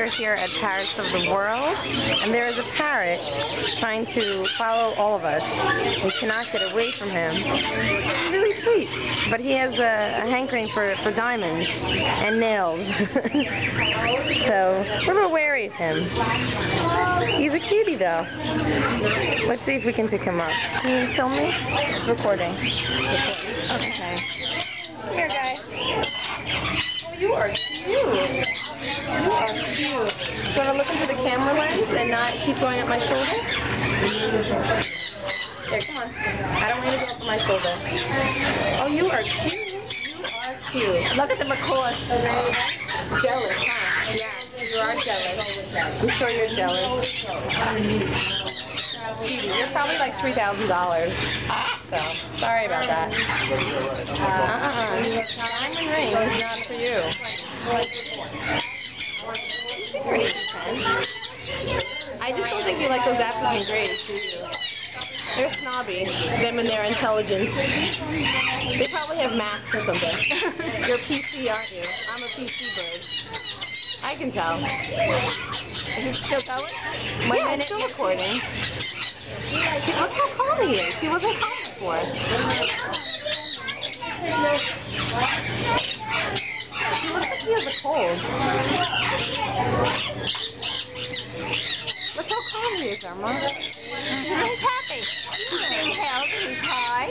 We're here at Parrots of the World, and there is a parrot trying to follow all of us. We cannot get away from him. He's really sweet, but he has a hankering for diamonds and nails. So we're a little wary of him. He's a cutie, though. Let's see if we can pick him up. Can you film me? It's recording. Okay. Come here, guy. Oh, you are cute. You are cute. Do you want to look into the camera lens and not keep going up my shoulder? Here, come on. I don't want you to go up my shoulder. Oh, you are cute. You are cute. Look at the macaws. Jealous, huh? Yeah, you are jealous. I'm sure you're jealous. You're probably like $3,000. So, sorry about that. Diamond ring is not for you. I just don't think you like those African grays, do you? They're snobby, them and their intelligence. They probably have maths or something. You're a PC, aren't you? I'm a PC bird. I can tell. Is it still going? Yeah, it's still recording. Look how calm he is. He wasn't calm before. He looks like he has a cold. Look how calm he is, Emma. He's happy. He's being held. He's high.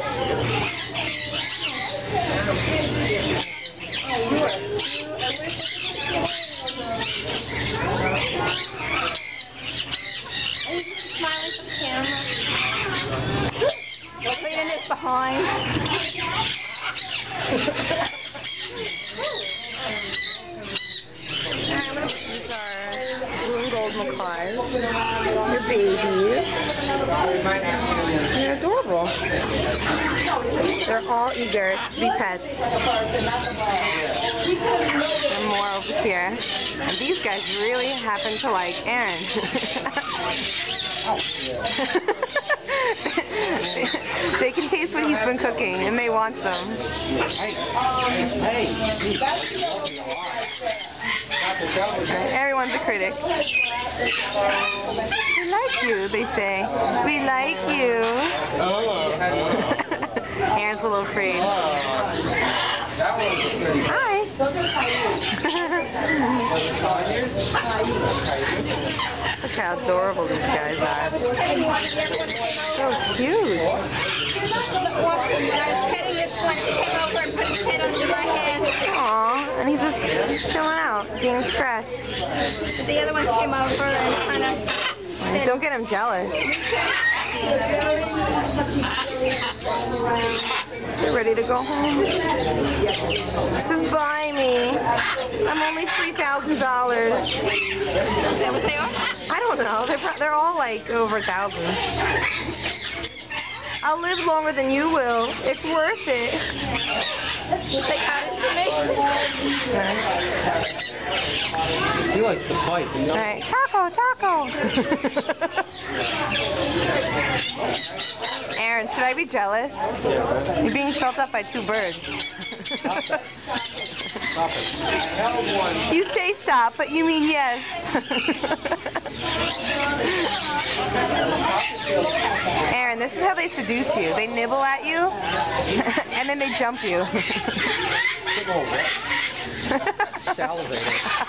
He's smiling for the camera. Cleaning this behind. These are blue and gold macaws. They're babies. They're adorable. They're all eager to be pets. And more over here. And these guys really happen to like Aaron. They can taste what he's been cooking, and they want some. Everyone's a critic. We like you, they say. We like you. Aaron's a little afraid. Hi. Look how adorable these guys are. So cute. Aww, and he's just chilling out, being stressed. The other one came over and kind of... Don't get him jealous. They're ready to go home. Just buy me. I'm only $3,000. Is that what they are? I don't know. They're all like over 1,000. I'll live longer than you will. It's worth it. They got it for me. He likes to fight. You know? All right. Taco. Aaron, should I be jealous? You're being felt up by two birds. Stop it. You say stop, but you mean yes. Aaron, this is how they seduce you. They nibble at you, and then they jump you. Salivating.